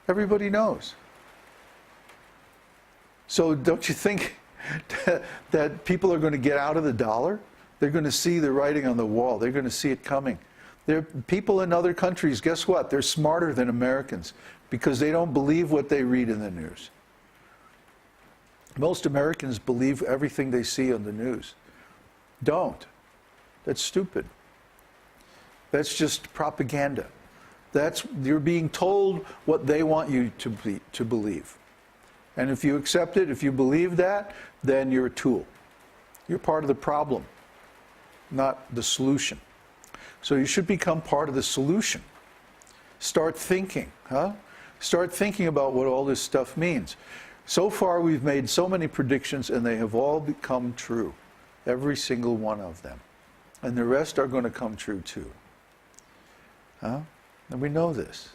Everybody knows. So don't you think that people are going to get out of the dollar? They're going to see the writing on the wall. They're going to see it coming. People in other countries, guess what? They're smarter than Americans because they don't believe what they read in the news. Most Americans believe everything they see on the news. Don't. That's stupid. That's just propaganda. You're being told what they want you to believe. And if you accept it, if you believe that, then you're a tool. You're part of the problem, not the solution. So you should become part of the solution. Start thinking, huh? Start thinking about what all this stuff means. So far we've made so many predictions and they have all become true. Every single one of them. And the rest are going to come true too. Huh? And we know this.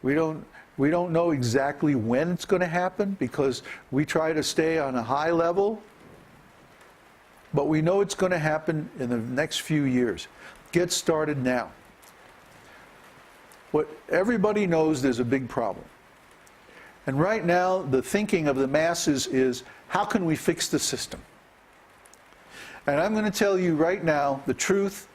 We don't know exactly when it's going to happen because we try to stay on a high level, but we know it's going to happen in the next few years. Get started now. What everybody knows, there's a big problem. And right now, the thinking of the masses is, how can we fix the system? And I'm going to tell you right now, the truth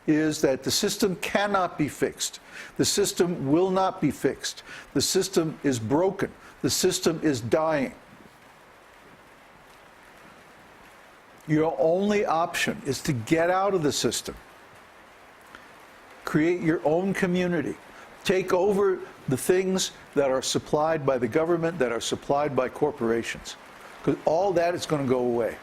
is that the system cannot be fixed. The system will not be fixed. The system is broken. The system is dying. Your only option is to get out of the system. Create your own community. Take over the things that are supplied by the government, that are supplied by corporations. Because all that is going to go away.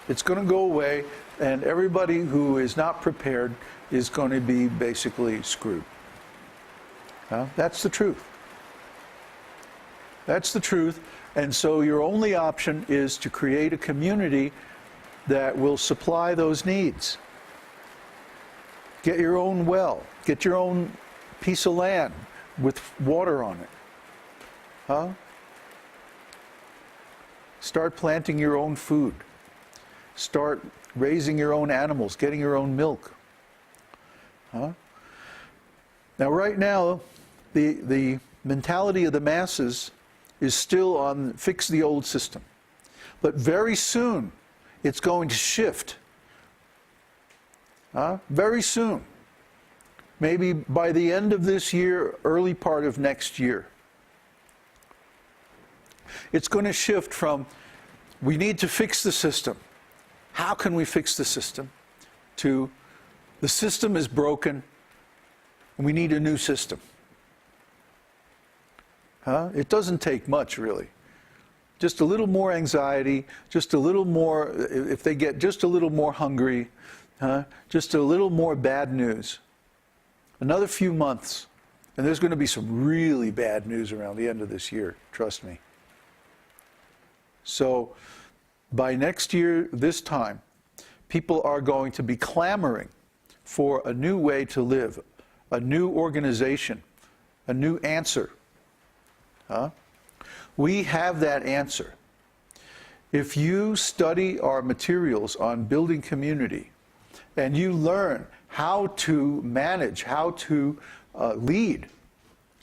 It's going to go away, and everybody who is not prepared is going to be basically screwed. That's the truth. That's the truth. And so your only option is to create a community that will supply those needs. Get your own well. Get your own piece of land with water on it. Huh? Start planting your own food. Start raising your own animals, getting your own milk. Huh? Now, right now, the mentality of the masses is still on fix the old system. But very soon, it's going to shift. Very soon. Maybe by the end of this year, early part of next year. It's going to shift from, we need to fix the system. How can we fix the system? To, the system is broken, and we need a new system. It doesn't take much, really. Just a little more anxiety, just a little more, if they get just a little more hungry, just a little more bad news. Another few months, and there's going to be some really bad news around the end of this year, trust me. So, by next year, this time, people are going to be clamoring for a new way to live, a new organization, a new answer. We have that answer. If you study our materials on building community, and you learn how to manage, how to lead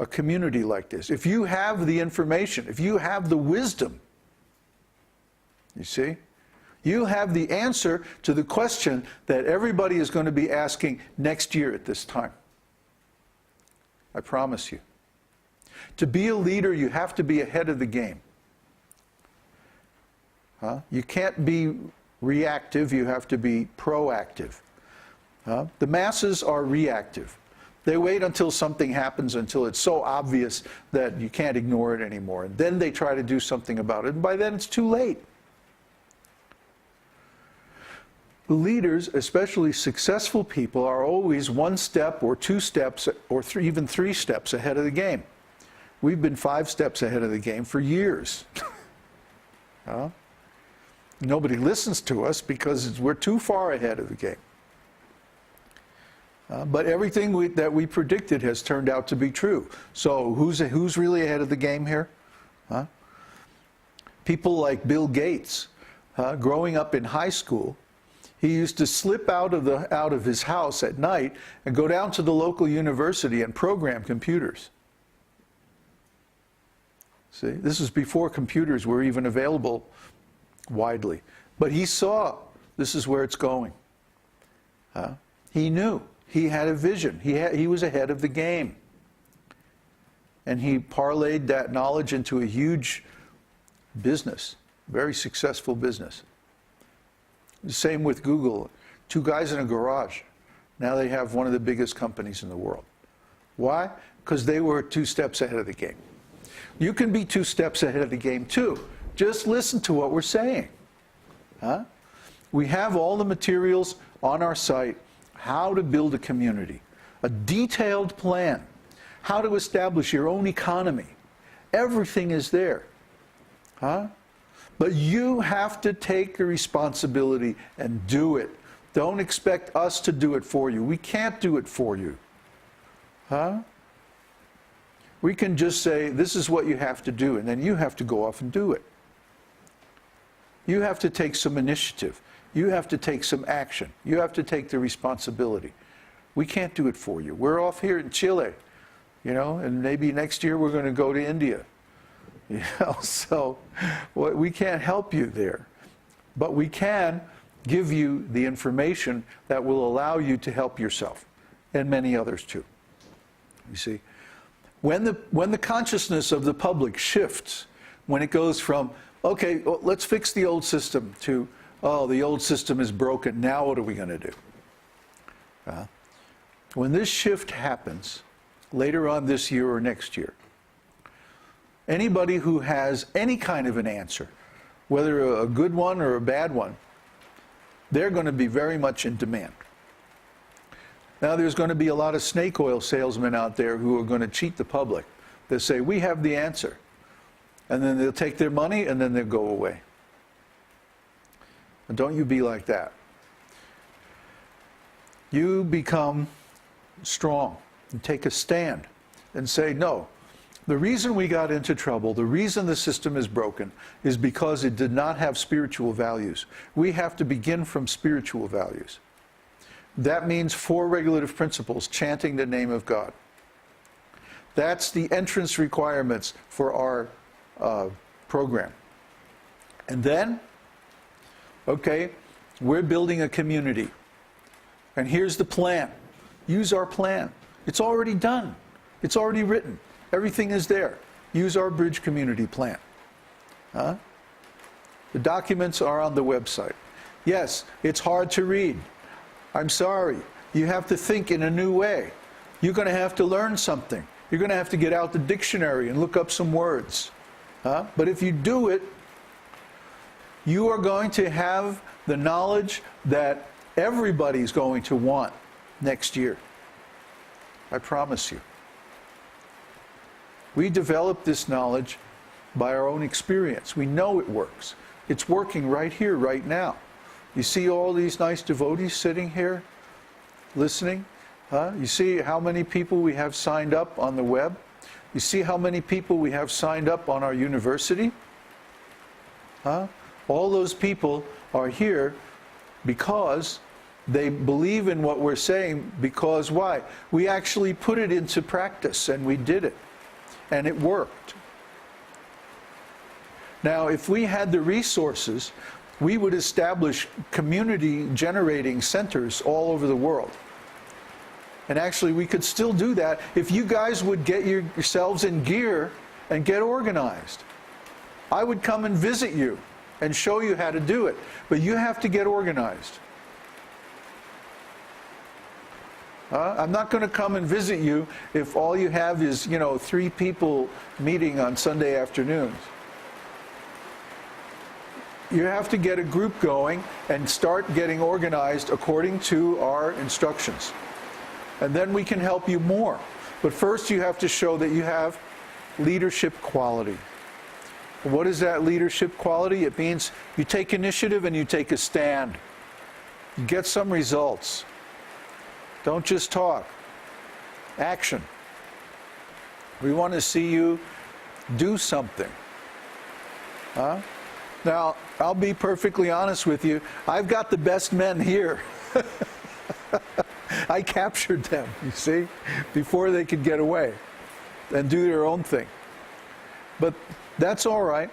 a community like this, if you have the information, if you have the wisdom, you see, you have the answer to the question that everybody is going to be asking next year at this time. I promise you. To be a leader, you have to be ahead of the game. You can't be reactive, you have to be proactive. The masses are reactive. They wait until something happens, until it's so obvious that you can't ignore it anymore. And then they try to do something about it, and by then it's too late. The leaders, especially successful people, are always one step or two steps or even three steps ahead of the game. We've been 5 steps ahead of the game for years. Nobody listens to us because we're too far ahead of the game. But everything that we predicted has turned out to be true. So who's really ahead of the game here? People like Bill Gates, growing up in high school, He used to slip out of his house at night and go down to the local university and program computers. See, this was before computers were even available widely. But he saw this is where it's going. He knew. He had a vision. He was ahead of the game. And he parlayed that knowledge into a huge business, very successful business. The same with Google. 2 guys in a garage. Now they have one of the biggest companies in the world. Why? Because they were 2 steps ahead of the game. You can be 2 steps ahead of the game too. Just listen to what we're saying. We have all the materials on our site, how to build a community, a detailed plan, how to establish your own economy. Everything is there. But you have to take the responsibility and do it. Don't expect us to do it for you. We can't do it for you. We can just say, this is what you have to do, and then you have to go off and do it. You have to take some initiative. You have to take some action. You have to take the responsibility. We can't do it for you. We're off here in Chile, and maybe next year we're going to go to India. So we can't help you there. But we can give you the information that will allow you to help yourself, and many others too. You see? When the consciousness of the public shifts, when it goes from, okay, well, let's fix the old system, to, oh, the old system is broken, now what are we going to do? When this shift happens, later on this year or next year, anybody who has any kind of an answer, whether a good one or a bad one, they're going to be very much in demand. Now there's going to be a lot of snake oil salesmen out there who are going to cheat the public. They'll say, we have the answer. And then they'll take their money and then they'll go away. And don't you be like that. You become strong and take a stand and say, no, the reason we got into trouble, the reason the system is broken, is because it did not have spiritual values. We have to begin from spiritual values. That means 4 regulative principles, chanting the name of God. That's the entrance requirements for our program. And then, okay, we're building a community. And here's the plan. Use our plan. It's already done. It's already written. Everything is there. Use our bridge community plan. The documents are on the website. Yes, it's hard to read. I'm sorry. You have to think in a new way. You're going to have to learn something. You're going to have to get out the dictionary and look up some words. But if you do it, you are going to have the knowledge that everybody's going to want next year. I promise you. We develop this knowledge by our own experience. We know it works. It's working right here, right now. You see all these nice devotees sitting here, listening? You see how many people we have signed up on the web? You see how many people we have signed up on our university? All those people are here because they believe in what we're saying, because why? We actually put it into practice and we did it. And it worked. Now, if we had the resources, we would establish community generating centers all over the world. And actually, we could still do that if you guys would get yourselves in gear and get organized. I would come and visit you and show you how to do it. But you have to get organized. I'm not going to come and visit you if all you have is, 3 people meeting on Sunday afternoons. You have to get a group going and start getting organized according to our instructions. And then we can help you more. But first you have to show that you have leadership quality. What is that leadership quality? It means you take initiative and you take a stand. You get some results. Don't just talk. Action. We want to see you do something. Now, I'll be perfectly honest with you. I've got the best men here. I captured them, you see, before they could get away and do their own thing. But that's all right.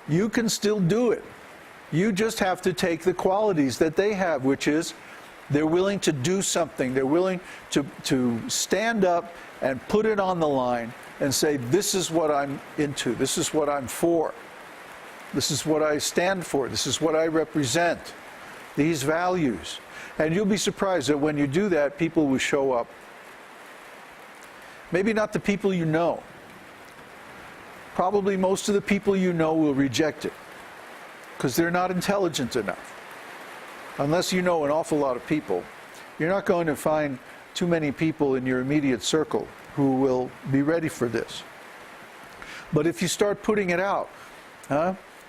You can still do it. You just have to take the qualities that they have, which is they're willing to do something. They're willing to stand up and put it on the line and say, this is what I'm into. This is what I'm for. This is what I stand for. This is what I represent. These values. And you'll be surprised that when you do that, people will show up. Maybe not the people you know. Probably most of the people you know will reject it because they're not intelligent enough. Unless you know an awful lot of people, you're not going to find too many people in your immediate circle who will be ready for this. But if you start putting it out,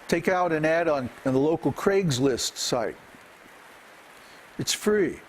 take out an ad on the local Craigslist site. It's free.